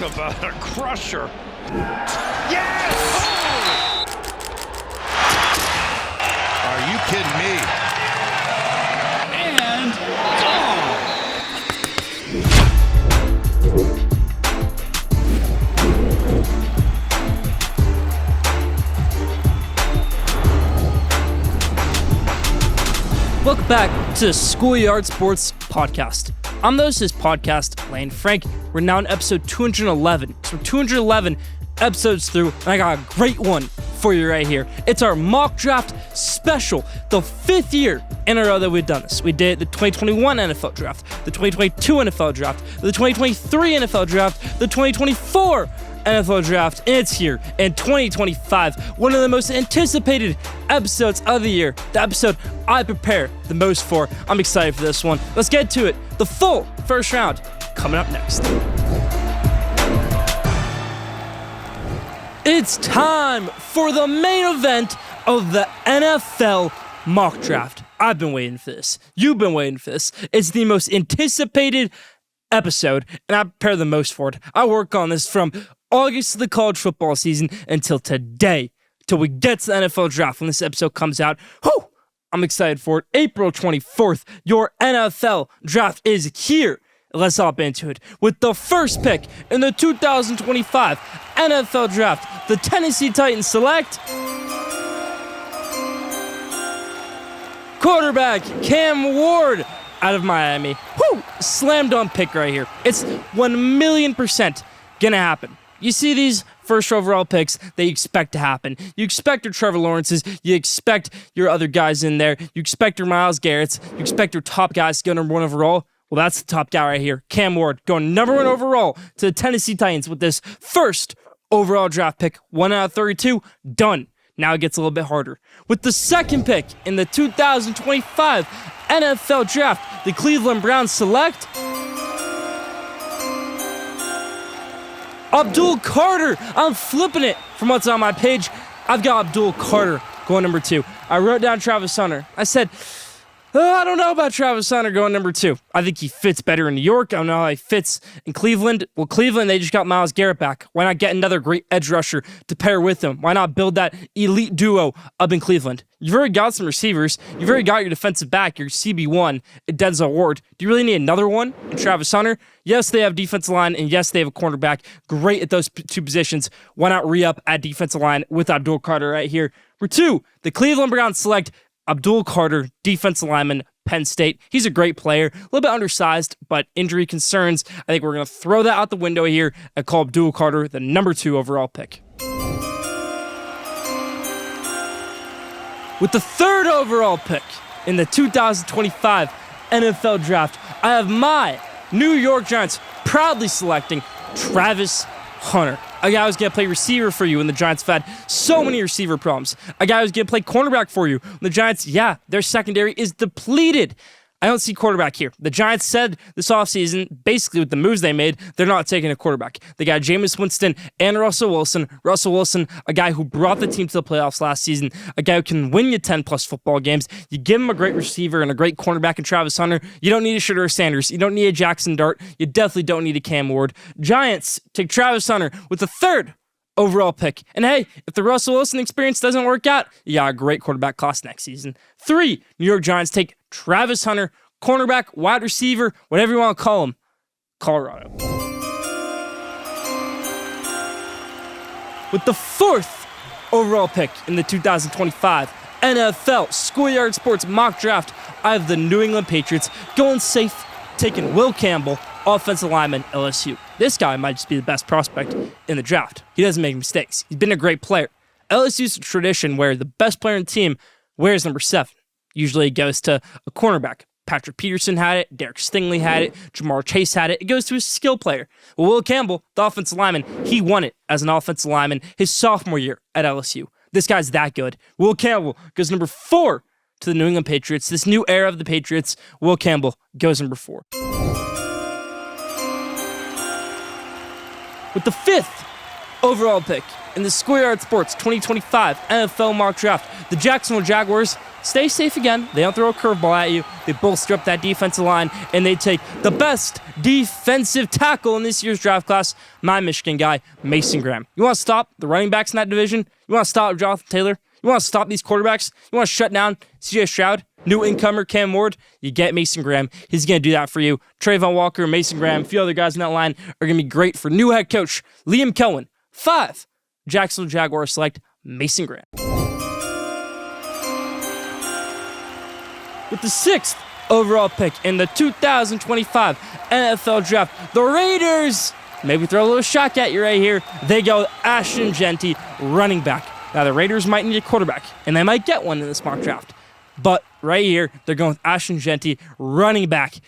Talk about a crusher. Yes! Oh! Are you kidding me? And gone! Welcome back to the Schoolyard Sports podcast. I'm the host of this podcast, Lane Frank. We're now on episode 211. So 211 episodes through, and I got a great one for you right here. It's our mock draft special, the 5th year in a row that we've done this. We did the 2021 NFL draft, the 2022 NFL draft, the 2023 NFL draft, the 2024 NFL draft, and it's here in 2025, one of the most anticipated episodes of the year, the episode I prepare the most for. I'm excited for this one. Let's get to it. The full first round coming up next. It's time for the main event of the NFL mock draft. I've been waiting for this. You've been waiting for this. It's the most anticipated episode, and I prepare the most for it. I work on this from August of the college football season until today, till we get to the NFL draft when this episode comes out. Whew! I'm excited for it. April 24th, your NFL draft is here. Let's hop into it with the first pick in the 2025 NFL draft. The Tennessee Titans select quarterback Cam Ward out of Miami. Whew! Slam dunk pick right here. It's 1,000,000% gonna happen. You see these first overall picks that you expect to happen. You expect your Trevor Lawrences. You expect your other guys in there. You expect your Myles Garretts. You expect your top guys to go number 1 overall. Well, that's the top guy right here. Cam Ward going number 1 overall to the Tennessee Titans with this first overall draft pick. 1 out of 32. Done. Now it gets a little bit harder. With the second pick in the 2025 NFL draft, the Cleveland Browns select Abdul Carter. I'm flipping it from what's on my page. I've got Abdul Carter going number 2. I wrote down Travis Hunter. I said, I don't know about Travis Hunter going number 2. I think he fits better in New York. I don't know how he fits in Cleveland. Well, Cleveland, they just got Myles Garrett back. Why not get another great edge rusher to pair with him? Why not build that elite duo up in Cleveland? You've already got some receivers. You've already got your defensive back, your CB1, Denzel Ward. Do you really need another one in Travis Hunter? Yes, they have defensive line, and yes, they have a cornerback. Great at those two positions. Why not re-up at defensive line with Abdul Carter right here? For 2, the Cleveland Browns select Abdul Carter, defensive lineman, Penn State. He's a great player, a little bit undersized, but injury concerns. I think we're going to throw that out the window here and call Abdul Carter the number 2 overall pick. With the 3rd overall pick in the 2025 NFL draft, I have my New York Giants proudly selecting Travis Hunter. A guy who's going to play receiver for you when the Giants have had so many receiver problems. A guy who's going to play cornerback for you when the Giants, their secondary is depleted. I don't see quarterback here. The Giants said this offseason, basically with the moves they made, they're not taking a quarterback. They got Jameis Winston and Russell Wilson. Russell Wilson, a guy who brought the team to the playoffs last season, a guy who can win you 10-plus football games. You give him a great receiver and a great cornerback in Travis Hunter. You don't need a Shedeur Sanders. You don't need a Jackson Dart. You definitely don't need a Cam Ward. Giants take Travis Hunter with the 3rd overall pick. And hey, if the Russell Wilson experience doesn't work out, you got a great quarterback class next season. 3, New York Giants take Travis Hunter, cornerback, wide receiver, whatever you want to call him, Colorado. With the 4th overall pick in the 2025 NFL Schoolyard Sports mock draft, I have the New England Patriots going safe, taking Will Campbell, offensive lineman, LSU. This guy might just be the best prospect in the draft. He doesn't make mistakes. He's been a great player. LSU's a tradition where the best player in the team wears number 7. Usually it goes to a cornerback. Patrick Peterson had it. Derek Stingley had it. Jamar Chase had it. It goes to a skill player. Well, Will Campbell, the offensive lineman, he won it as an offensive lineman his sophomore year at LSU. This guy's that good. Will Campbell goes number 4 to the New England Patriots. This new era of the Patriots, Will Campbell goes number 4. With the 5th overall pick in the Schoolyard Sports 2025 NFL mock draft, the Jacksonville Jaguars stay safe again. They don't throw a curveball at you. They bolster up that defensive line, and they take the best defensive tackle in this year's draft class, my Michigan guy, Mason Graham. You want to stop the running backs in that division? You want to stop Jonathan Taylor? You want to stop these quarterbacks? You want to shut down C.J. Stroud? New incomer Cam Ward? You get Mason Graham. He's going to do that for you. Trayvon Walker, Mason Graham, a few other guys in that line are going to be great for new head coach Liam Cohen. 5, Jacksonville Jaguars select Mason Graham. With the 6th overall pick in the 2025 NFL Draft, the Raiders, maybe throw a little shock at you right here, they go Ashton Jeanty, running back. Now, the Raiders might need a quarterback, and they might get one in this mock draft. But right here, they're going with Ashton Jeanty, running back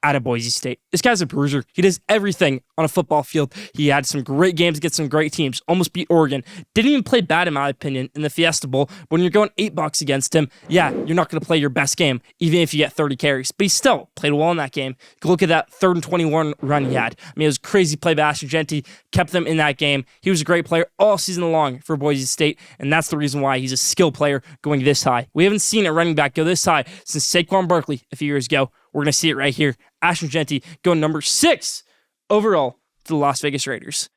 out of Boise State. This guy's a bruiser. He does everything on a football field. He had some great games against some great teams. Almost beat Oregon. Didn't even play bad, in my opinion, in the Fiesta Bowl. But when you're going $8 against him, yeah, you're not going to play your best game, even if you get 30 carries. But he still played well in that game. Go look at that 3rd and 21 run he had. I mean, it was a crazy play by Ashton Jeanty. Kept them in that game. He was a great player all season long for Boise State, and that's the reason why he's a skill player going this high. We haven't seen a running back go this high since Saquon Barkley a few years ago. We're going to see it right here. Ashton Jeanty going number 6 overall to the Las Vegas Raiders.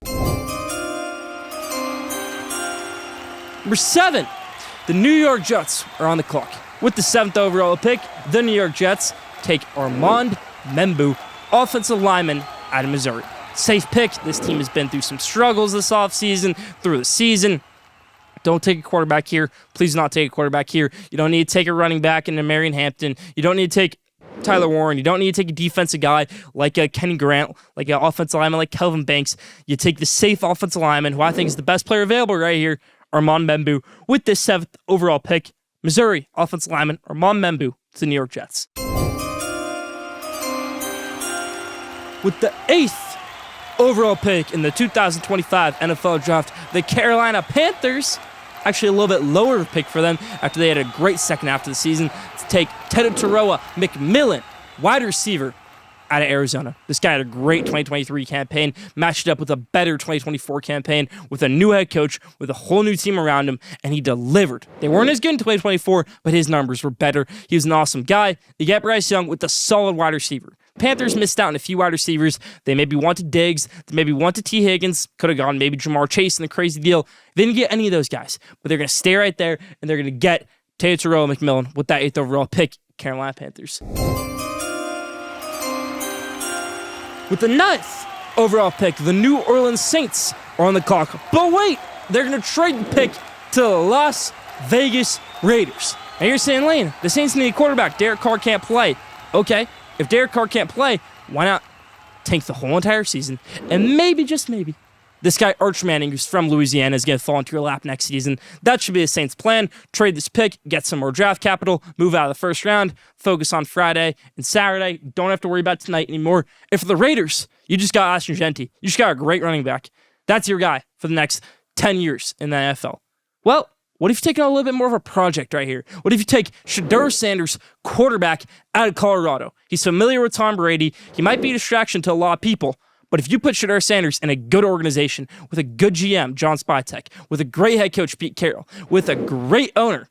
Number 7, the New York Jets are on the clock. With the 7th overall pick, the New York Jets take Armand Membu, offensive lineman out of Missouri. Safe pick. This team has been through some struggles this offseason, through the season. Don't take a quarterback here. Please not take a quarterback here. You don't need to take a running back into Marion Hampton. You don't need to take Tyler Warren. You don't need to take a defensive guy like a Kenny Grant, like an offensive lineman like Kelvin Banks. You take the safe offensive lineman, who I think is the best player available right here, Armand Membu, with this 7th overall pick. Missouri offensive lineman Armand Membu to the New York Jets. With the 8th overall pick in the 2025 NFL Draft, the Carolina Panthers, actually a little bit lower pick for them after they had a great second half of the season, to take Tedotaroa McMillan, wide receiver out of Arizona. This guy had a great 2023 campaign, matched up with a better 2024 campaign, with a new head coach, with a whole new team around him, and he delivered. They weren't as good in 2024, but his numbers were better. He was an awesome guy. You get Bryce Young with a solid wide receiver. Panthers missed out on a few wide receivers. They maybe wanted Diggs. They maybe wanted T. Higgins. Could have gone maybe Jamar Chase in the crazy deal. They didn't get any of those guys. But they're going to stay right there, and they're going to get Tedotaroa McMillan with that 8th overall pick, Carolina Panthers. With the 9th overall pick, the New Orleans Saints are on the clock. But wait, they're going to trade the pick to the Las Vegas Raiders. Now you're saying, Lane, the Saints need a quarterback. Derek Carr can't play. Okay. If Derek Carr can't play, why not tank the whole entire season? And maybe, just maybe, this guy Arch Manning, who's from Louisiana, is going to fall into your lap next season. That should be the Saints' plan. Trade this pick, get some more draft capital, move out of the first round, focus on Friday and Saturday. Don't have to worry about tonight anymore. And for the Raiders, you just got Ashton Jeanty. You just got a great running back. That's your guy for the next 10 years in the NFL. Well, what if you take on a little bit more of a project right here? What if you take Shedeur Sanders, quarterback out of Colorado? He's familiar with Tom Brady. He might be a distraction to a lot of people. But if you put Shedeur Sanders in a good organization, with a good GM, John Spytek, with a great head coach, Pete Carroll, with a great owner,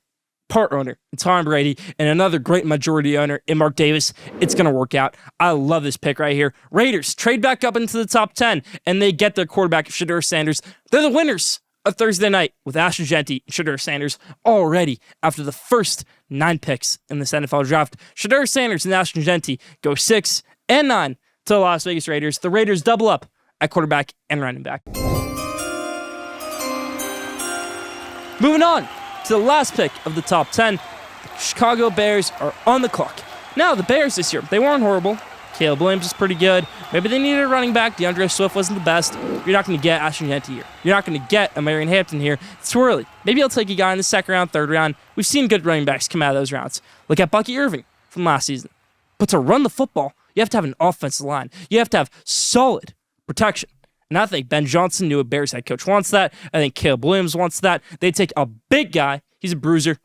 part owner, Tom Brady, and another great majority owner in Mark Davis, it's going to work out. I love this pick right here. Raiders trade back up into the top 10, and they get their quarterback, Shedeur Sanders. They're the winners of Thursday night with Ashton Jeanty and Shedeur Sanders already after the first 9 picks in this NFL Draft. Shedeur Sanders and Ashton Jeanty go 6 and 9 to the Las Vegas Raiders. The Raiders double up at quarterback and running back. Moving on to the last pick of the top 10, the Chicago Bears are on the clock. Now, the Bears this year, they weren't horrible. Caleb Williams is pretty good. Maybe they needed a running back. DeAndre Swift wasn't the best. You're not going to get Ashton Jeanty here. You're not going to get a Marion Hampton here. It's too early. Maybe I'll take a guy in the second round, third round. We've seen good running backs come out of those rounds. Look at Bucky Irving from last season. But to run the football, you have to have an offensive line. You have to have solid protection. And I think Ben Johnson, new Bears head coach, wants that. I think Caleb Williams wants that. They take a big guy. He's a bruiser.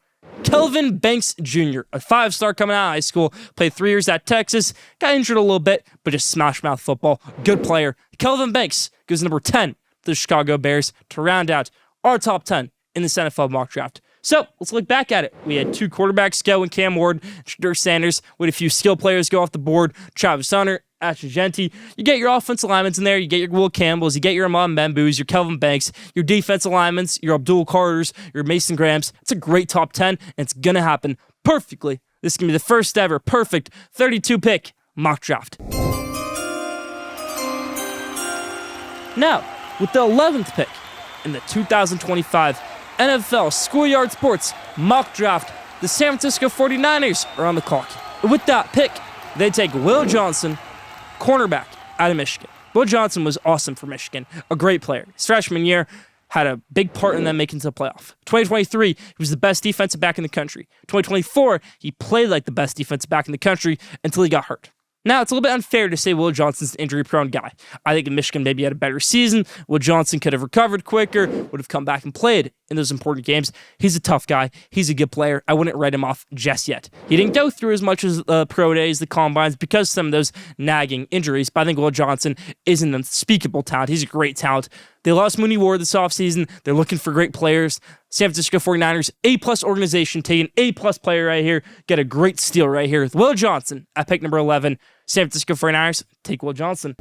Kelvin Banks Jr., a 5-star coming out of high school, played 3 years at Texas, got injured a little bit, but just smash mouth football. Good player. Kelvin Banks goes number 10 to the Chicago Bears to round out our top 10 in this NFL mock draft. So let's look back at it. We had 2 quarterbacks go in Cam Ward, Shadur Sanders. We had a few skill players go off the board, Travis Hunter, Ashton Genty. You get your offensive linemen in there. You get your Will Campbells. You get your Amon Bembus, your Kelvin Banks, your defensive linemen, your Abdul Carters, your Mason Grahams. It's a great top 10, and it's going to happen perfectly. This is going to be the first ever perfect 32-pick mock draft. Now, with the 11th pick in the 2025 NFL Schoolyard Sports mock draft, the San Francisco 49ers are on the clock. With that pick, they take Will Johnson, cornerback out of Michigan. Will Johnson was awesome for Michigan, a great player. His freshman year had a big part in them making it to the playoff. 2023, he was the best defensive back in the country. 2024, he played like the best defensive back in the country until he got hurt. Now, it's a little bit unfair to say Will Johnson's an injury-prone guy. I think if Michigan maybe had a better season, Will Johnson could have recovered quicker, would have come back and played in those important games. He's a tough guy. He's a good player. I wouldn't write him off just yet. He didn't go through as much as pro days, the combines, because of some of those nagging injuries, but I think Will Johnson is an unspeakable talent. He's a great talent. They lost Mooney Ward this offseason. They're looking for great players. San Francisco 49ers, A-plus organization, take an A-plus player right here. Get a great steal right here with Will Johnson at pick number 11. San Francisco 49ers, take Will Johnson.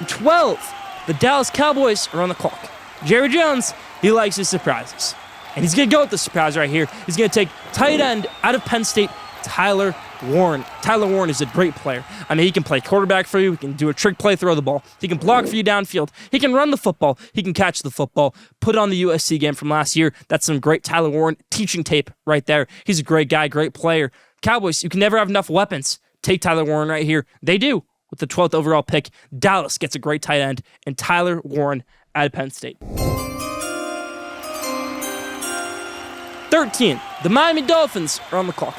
12, the Dallas Cowboys are on the clock. Jerry Jones, he likes his surprises. And he's going to go with the surprise right here. He's going to take tight end out of Penn State, Tyler Warren. Tyler Warren is a great player. I mean, he can play quarterback for you. He can do a trick play, throw the ball. He can block for you downfield. He can run the football. He can catch the football. Put on the USC game from last year. That's some great Tyler Warren teaching tape right there. He's a great guy, great player. Cowboys, you can never have enough weapons. Take Tyler Warren right here. They do. With the 12th overall pick, Dallas gets a great tight end, and Tyler Warren out of Penn State. 13, the Miami Dolphins are on the clock.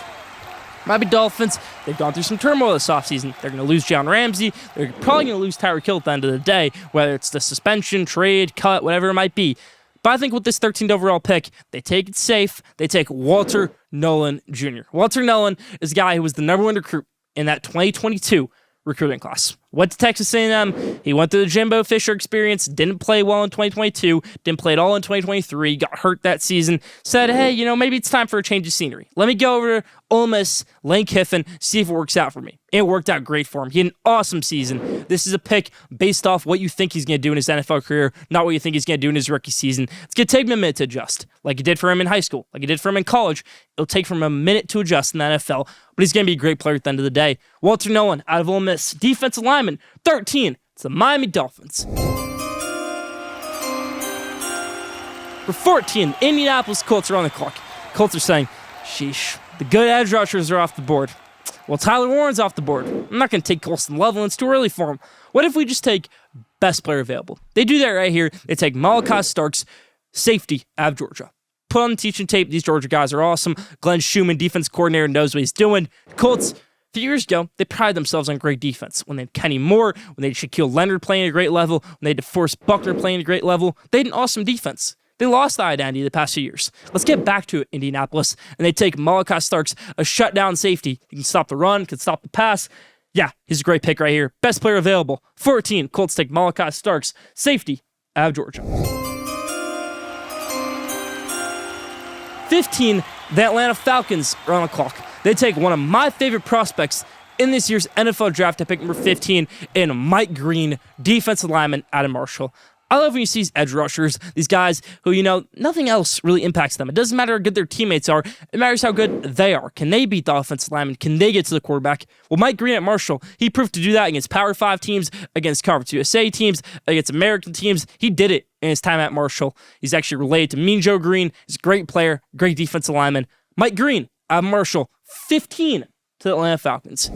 Miami Dolphins, they've gone through some turmoil this offseason. They're going to lose Jalen Ramsey. They're probably going to lose Tyreek Hill at the end of the day, whether it's the suspension, trade, cut, whatever it might be. But I think with this 13th overall pick, they take it safe. They take Walter Nolan Jr. Walter Nolan is a guy who was the number 1 recruit in that 2022 recruiting class. Went to Texas A&M. He went through the Jimbo Fisher experience. Didn't play well in 2022. Didn't play at all in 2023. Got hurt that season. Said, hey, maybe it's time for a change of scenery. Let me go over to Ole Miss, Lane Kiffin, see if it works out for me. It worked out great for him. He had an awesome season. This is a pick based off what you think he's going to do in his NFL career, not what you think he's going to do in his rookie season. It's going to take him a minute to adjust, like it did for him in high school, like it did for him in college. It'll take him a minute to adjust in the NFL, but he's going to be a great player at the end of the day. Walter Nolan out of Ole Miss, defensive lineman, 13. It's the Miami Dolphins. For 14, Indianapolis Colts are on the clock. Colts are saying, sheesh, the good edge rushers are off the board. Well, Tyler Warren's off the board. I'm not going to take Colston Level. It's too early for him. What if we just take best player available? They do that right here. They take Malachi Starks, safety out of Georgia. Put on the teaching tape. These Georgia guys are awesome. Glenn Schumann, defense coordinator, knows what he's doing. Colts, a few years ago, they prided themselves on great defense. When they had Kenny Moore, when they had Shaquille Leonard playing at a great level, when they had DeForest Buckner playing at a great level, they had an awesome defense. They lost the identity the past few years. Let's get back to it, Indianapolis. And they take Malachi Starks, a shutdown safety. He can stop the run, can stop the pass. Yeah, he's a great pick right here. Best player available. 14, Colts take Malachi Starks, safety out of Georgia. 15, the Atlanta Falcons are on the clock. They take one of my favorite prospects in this year's NFL draft at pick number 15 in Mike Green, defensive lineman out of Marshall. I love when you see these edge rushers, these guys who, nothing else really impacts them. It doesn't matter how good their teammates are. It matters how good they are. Can they beat the offensive lineman? Can they get to the quarterback? Well, Mike Green at Marshall, he proved to do that against Power 5 teams, against Conference USA teams, against American teams. He did it in his time at Marshall. He's actually related to Mean Joe Green. He's a great player, great defensive lineman. Mike Green out of Marshall, 15 to the Atlanta Falcons.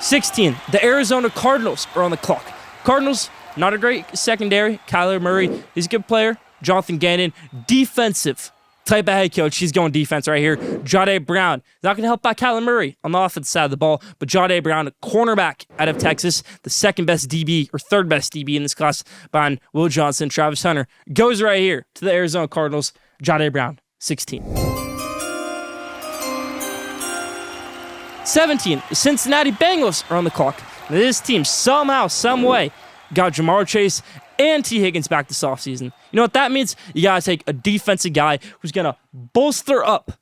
16, the Arizona Cardinals are on the clock. Cardinals, not a great secondary. Kyler Murray, he's a good player. Jonathan Gannon, defensive type of head coach. He's going defense right here. Jahdae Brown, not going to help out Kyler Murray on the offensive side of the ball, but Jahdae Brown, a cornerback out of Texas, the second best DB or third best DB in this class behind Will Johnson, Travis Hunter, goes right here to the Arizona Cardinals. Jahdae Brown, 16. 17, the Cincinnati Bengals are on the clock. This team, somehow, some way, got Jamar Chase and T. Higgins back this offseason. You know what that means? You got to take a defensive guy who's going to bolster up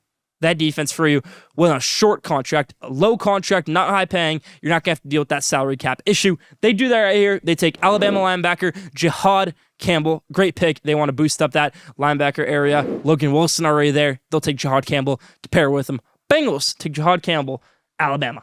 that defense for you with a short contract, a low contract, not high paying. You're not going to have to deal with that salary cap issue. They do that right here. They take Alabama linebacker Jihad Campbell. Great pick. They want to boost up that linebacker area. Logan Wilson already there. They'll take Jihad Campbell to pair with him. Bengals take Jihad Campbell, Alabama.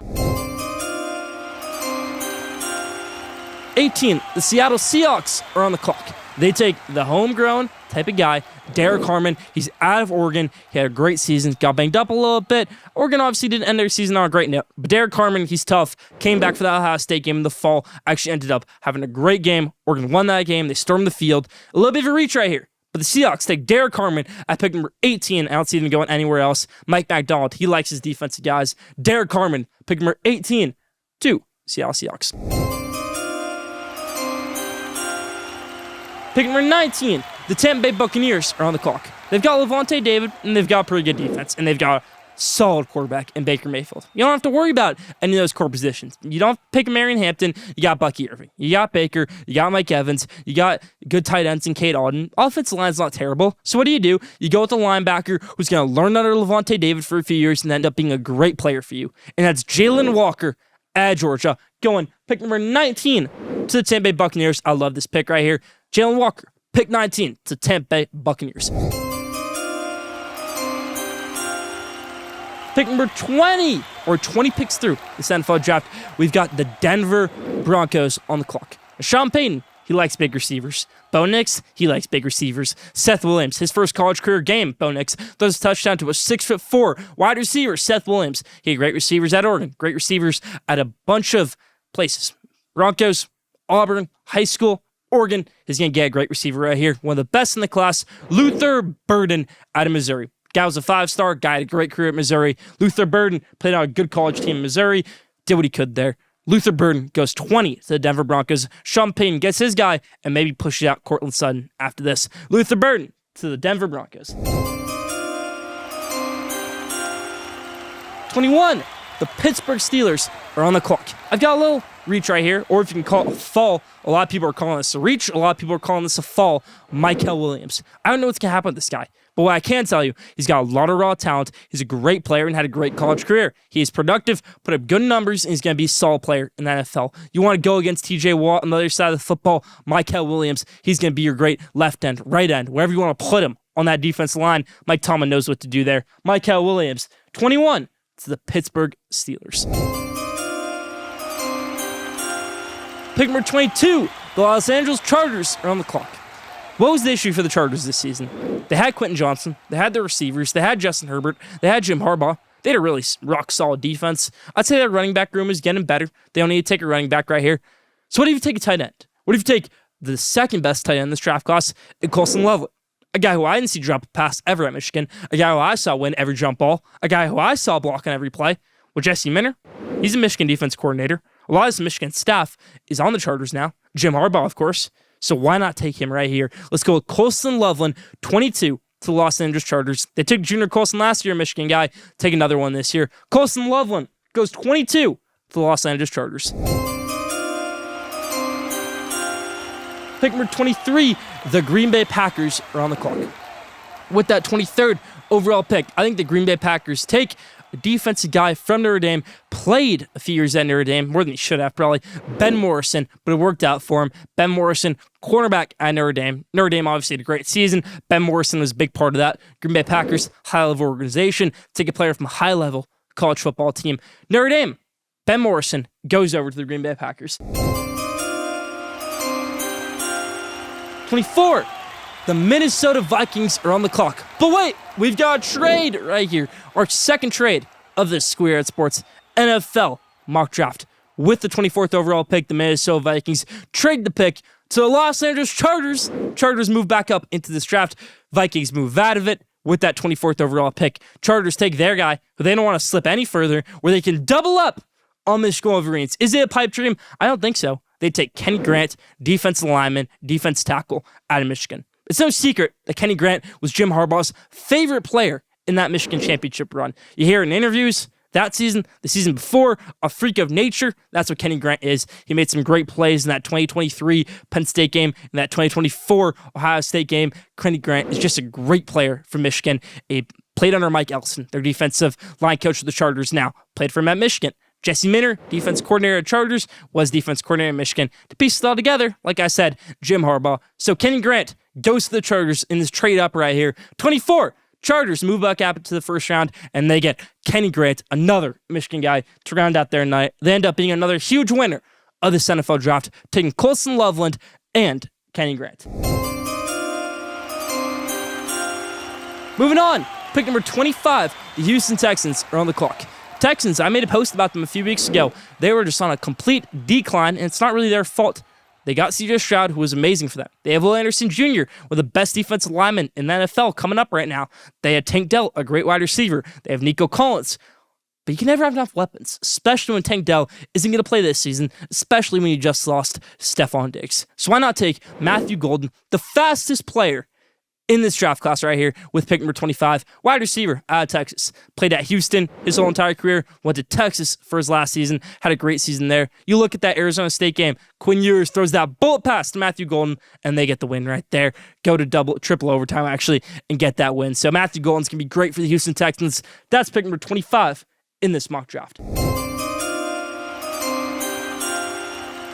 18, the Seattle Seahawks are on the clock. They take the homegrown type of guy, Derek Harmon. He's out of Oregon. He had a great season. Got banged up a little bit. Oregon obviously didn't end their season on a great note. But Derek Harmon, he's tough. Came back for the Ohio State game in the fall. Actually ended up having a great game. Oregon won that game. They stormed the field. A little bit of a reach right here. But the Seahawks take Derek Harmon at pick number 18. I don't see him going anywhere else. Mike McDonald, he likes his defensive guys. Derek Harmon, pick number 18 to Seattle Seahawks. Pick number 19, the Tampa Bay Buccaneers are on the clock. They've got Levante David, and they've got a pretty good defense, and they've got a solid quarterback in Baker Mayfield. You don't have to worry about any of those core positions. You don't have to pick Marion Hampton. You got Bucky Irving. You got Baker. You got Mike Evans. You got good tight ends in Cade Alden. Offensive line's not terrible. So what do? You go with a linebacker who's going to learn under Levante David for a few years and end up being a great player for you. And that's Jalen Walker at Georgia, going pick number 19 to the Tampa Bay Buccaneers. I love this pick right here. Jalen Walker, pick 19 to Tampa Bay Buccaneers. Pick number 20, or 20 picks through this NFL draft, we've got the Denver Broncos on the clock. Sean Payton, he likes big receivers. Bo Nix, he likes big receivers. Seth Williams, his first college career game, Bo Nix, throws a touchdown to a 6'4" wide receiver, Seth Williams. He had great receivers at Oregon, great receivers at a bunch of places. Broncos, Auburn, high school, Oregon is going to get a great receiver right here. One of the best in the class, Luther Burden out of Missouri. Guy was a 5-star, guy had a great career at Missouri. Luther Burden played on a good college team in Missouri, did what he could there. Luther Burden goes 20 to the Denver Broncos. Sean Payton gets his guy and maybe pushes out Cortland Sutton after this. Luther Burden to the Denver Broncos. 21, the Pittsburgh Steelers are on the clock. I've got a little reach right here, or if you can call it a fall. A lot of people are calling this a reach. A lot of people are calling this a fall. Michael Williams. I don't know what's going to happen with this guy. But what I can tell you, he's got a lot of raw talent. He's a great player and had a great college career. He is productive, put up good numbers, and he's going to be a solid player in the NFL. You want to go against TJ Watt on the other side of the football, Michael Williams, he's going to be your great left end, right end, wherever you want to put him on that defensive line. Mike Tomlin knows what to do there. Michael Williams, 21 to the Pittsburgh Steelers. Pick number 22, the Los Angeles Chargers are on the clock. What was the issue for the Chargers this season? They had Quentin Johnson. They had their receivers. They had Justin Herbert. They had Jim Harbaugh. They had a really rock-solid defense. I'd say their running back room is getting better. They don't need to take a running back right here. So what if you take a tight end? What if you take the second best tight end in this draft class, Colson Loveland? A guy who I didn't see drop a pass ever at Michigan. A guy who I saw win every jump ball. A guy who I saw block on every play. Well, Jesse Minter, he's a Michigan defense coordinator. A lot of his Michigan staff is on the Chargers now. Jim Harbaugh, of course. So why not take him right here? Let's go with Colson Loveland, 22 to the Los Angeles Chargers. They took Junior Colson last year, Michigan guy. Take another one this year. Colson Loveland goes 22 to the Los Angeles Chargers. Pick number 23, the Green Bay Packers are on the clock. With that 23rd overall pick, I think the Green Bay Packers take a defensive guy from Notre Dame, played a few years at Notre Dame, more than he should have probably, Ben Morrison, but it worked out for him. Ben Morrison, cornerback at Notre Dame. Notre Dame obviously had a great season. Ben Morrison was a big part of that. Green Bay Packers, high-level organization, take a player from a high-level college football team. Notre Dame, Ben Morrison goes over to the Green Bay Packers. 24, the Minnesota Vikings are on the clock. But wait, we've got a trade right here. Our second trade of this Schoolyard Sports NFL mock draft. With the 24th overall pick, the Minnesota Vikings trade the pick to the Los Angeles Chargers. Chargers move back up into this draft. Vikings move out of it with that 24th overall pick. Chargers take their guy, who they don't want to slip any further, where they can double up on Michigan Wolverines. Is it a pipe dream? I don't think so. They take Kenny Grant, defensive lineman, defense tackle out of Michigan. It's no secret that Kenny Grant was Jim Harbaugh's favorite player in that Michigan championship run. You hear in interviews, that season, the season before, a freak of nature. That's what Kenny Grant is. He made some great plays in that 2023 Penn State game, in that 2024 Ohio State game. Kenny Grant is just a great player for Michigan. He played under Mike Elson, their defensive line coach of the Chargers now. Played for him at Michigan. Jesse Minter, defense coordinator at Chargers, was defense coordinator at Michigan. To piece it all together, like I said, Jim Harbaugh. So Kenny Grant goes to the Chargers in this trade up right here. 24. Chargers move back up to the first round, and they get Kenny Grant, another Michigan guy, to round out their night. They end up being another huge winner of this NFL draft, taking Colson Loveland and Kenny Grant. Moving on, pick number 25, the Houston Texans are on the clock. Texans, I made a post about them a few weeks ago. They were just on a complete decline, and it's not really their fault. They got C.J. Stroud, who was amazing for them. They have Will Anderson Jr., one of the best defensive linemen in the NFL coming up right now. They had Tank Dell, a great wide receiver. They have Nico Collins. But you can never have enough weapons, especially when Tank Dell isn't going to play this season, especially when you just lost Stephon Diggs. So why not take Matthew Golden, the fastest player in this draft class right here, with pick number 25, wide receiver out of Texas. Played at Houston his whole entire career, went to Texas for his last season, had a great season there. You look at that Arizona State game, Quinn Ewers throws that bullet pass to Matthew Golden, and they get the win right there. Go to triple overtime, actually, and get that win. So Matthew Golden's going to be great for the Houston Texans. That's pick number 25 in this mock draft.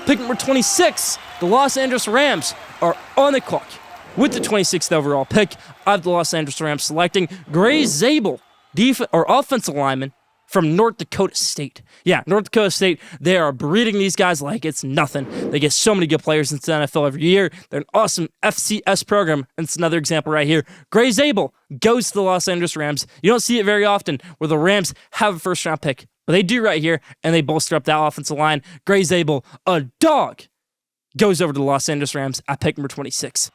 Pick number 26, the Los Angeles Rams are on the clock. With the 26th overall pick, I have the Los Angeles Rams selecting Gray Zabel, offensive lineman from North Dakota State. Yeah, North Dakota State, they are breeding these guys like it's nothing. They get so many good players into the NFL every year. They're an awesome FCS program, and it's another example right here. Gray Zabel goes to the Los Angeles Rams. You don't see it very often where the Rams have a first-round pick, but they do right here, and they bolster up that offensive line. Gray Zabel, a dog, goes over to the Los Angeles Rams at pick number 26.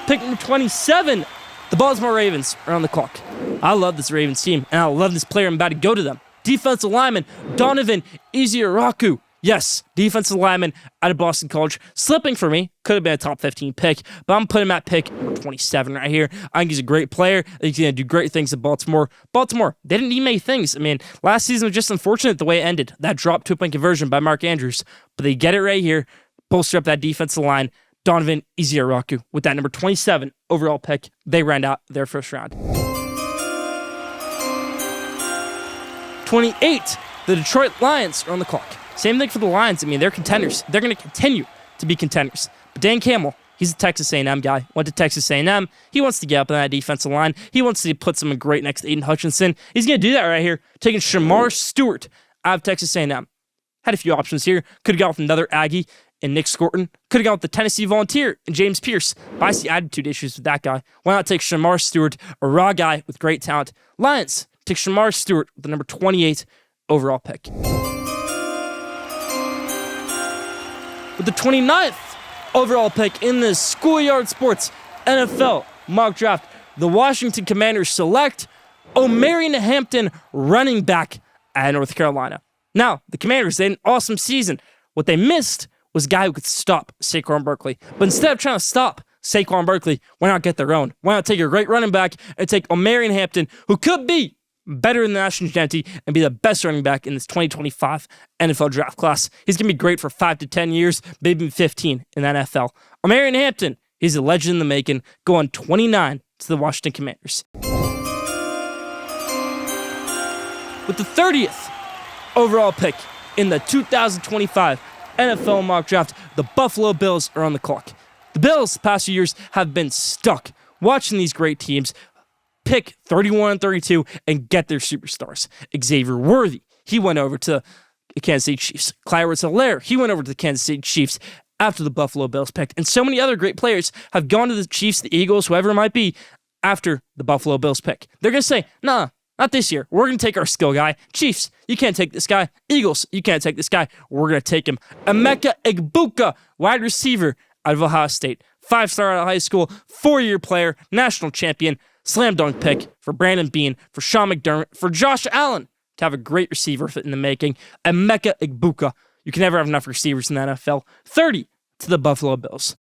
Pick number 27, the Baltimore Ravens are on the clock. I love this Ravens team, and I love this player. I'm about to go to them. Defensive lineman, Donovan Iziraku. Yes, defensive lineman out of Boston College. Slipping for me. Could have been a top 15 pick, but I'm putting him at pick number 27 right here. I think he's a great player. I think he's going to do great things at Baltimore. Baltimore, they didn't need many things. I mean, last season was just unfortunate the way it ended. That drop 2-point conversion by Mark Andrews. But they get it right here. Bolster up that defensive line. Donovan Iziraku with that number 27 overall pick. They round out their first round. 28, the Detroit Lions are on the clock. Same thing for the Lions. I mean, they're contenders. They're going to continue to be contenders. But Dan Campbell, he's a Texas A&M guy. Went to Texas A&M. He wants to get up on that defensive line. He wants to put someone great next to Aiden Hutchinson. He's going to do that right here, taking Shamar Stewart out of Texas A&M. Had a few options here. Could have gone with another Aggie and Nick Scorton. Could have gone with the Tennessee Volunteer and James Pierce. But I see attitude issues with that guy. Why not take Shamar Stewart, a raw guy with great talent? Lions take Shamar Stewart with the number 28 overall pick. With the 29th overall pick in the Schoolyard Sports NFL mock draft, the Washington Commanders select Omarion Hampton, running back at North Carolina. Now, the Commanders, they had an awesome season. What they missed was a guy who could stop Saquon Barkley. But instead of trying to stop Saquon Barkley, why not get their own? Why not take a great running back and take Omarion Hampton, who could be better than the national identity and be the best running back in this 2025 NFL draft class. He's going to be great for 5 to 10 years, maybe 15 in the NFL. Omarion Hampton, he's a legend in the making, going 29 to the Washington Commanders. With the 30th overall pick in the 2025 NFL mock draft, the Buffalo Bills are on the clock. The Bills, the past few years, have been stuck watching these great teams pick 31 and 32 and get their superstars. Xavier Worthy, he went over to the Kansas City Chiefs. Clyde Edwards-Helaire, he went over to the Kansas City Chiefs after the Buffalo Bills picked. And so many other great players have gone to the Chiefs, the Eagles, whoever it might be, after the Buffalo Bills pick. They're going to say, nah, not this year. We're going to take our skill guy. Chiefs, you can't take this guy. Eagles, you can't take this guy. We're going to take him. Emeka Egbuka, wide receiver out of Ohio State. 5-star out of high school, 4-year player, national champion, slam dunk pick for Brandon Beane, for Sean McDermott, for Josh Allen to have a great receiver in the making. Emeka Egbuka. You can never have enough receivers in the NFL. 30 to the Buffalo Bills.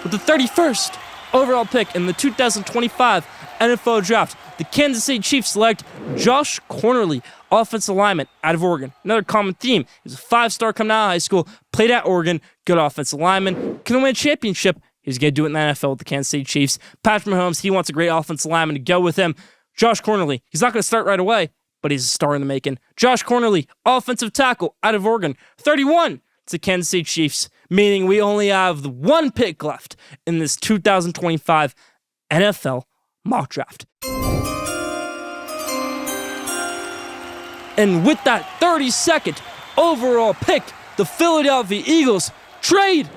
With the 31st overall pick in the 2025 NFL Draft, the Kansas City Chiefs select Josh Cornerly, offensive lineman out of Oregon. Another common theme. He was a 5-star coming out of high school, played at Oregon, good offensive lineman, can win a championship. He's going to do it in the NFL with the Kansas City Chiefs. Patrick Mahomes, he wants a great offensive lineman to go with him. Josh Cornerly, he's not going to start right away, but he's a star in the making. Josh Cornerly, offensive tackle out of Oregon, 31 to Kansas City Chiefs, meaning we only have one pick left in this 2025 NFL mock draft. And with that 32nd overall pick, the Philadelphia Eagles trade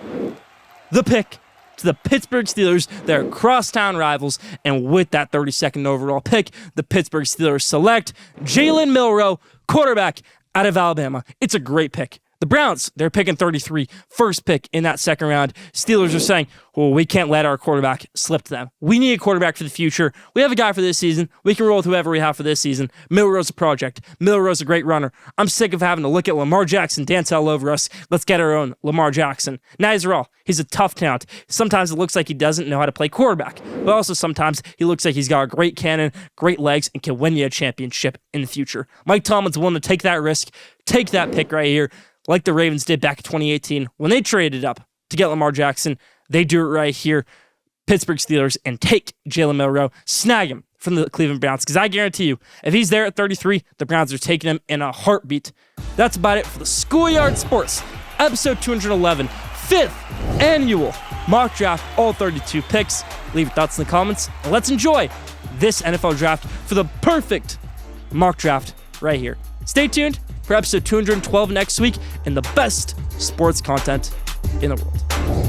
the pick to the Pittsburgh Steelers. They're crosstown rivals. And with that 32nd overall pick, the Pittsburgh Steelers select Jalen Milroe, quarterback out of Alabama. It's a great pick. The Browns, they're picking 33, first pick in that second round. Steelers are saying, well, we can't let our quarterback slip to them. We need a quarterback for the future. We have a guy for this season. We can roll with whoever we have for this season. Milroe's a project. Milroe's a great runner. I'm sick of having to look at Lamar Jackson dance all over us. Let's get our own Lamar Jackson. Now he's all. He's a tough talent. Sometimes it looks like he doesn't know how to play quarterback, but also sometimes he looks like he's got a great cannon, great legs, and can win you a championship in the future. Mike Tomlin's willing to take that risk, take that pick right here, like the Ravens did back in 2018 when they traded up to get Lamar Jackson. They do it right here, Pittsburgh Steelers, and take Jalen Milroe, snag him from the Cleveland Browns, because I guarantee you, if he's there at 33, the Browns are taking him in a heartbeat. That's about it for the Schoolyard Sports, episode 211, 5th annual mock draft, all 32 picks. Leave your thoughts in the comments, and let's enjoy this NFL draft for the perfect mock draft right here. Stay tuned for episode 212 next week and the best sports content in the world.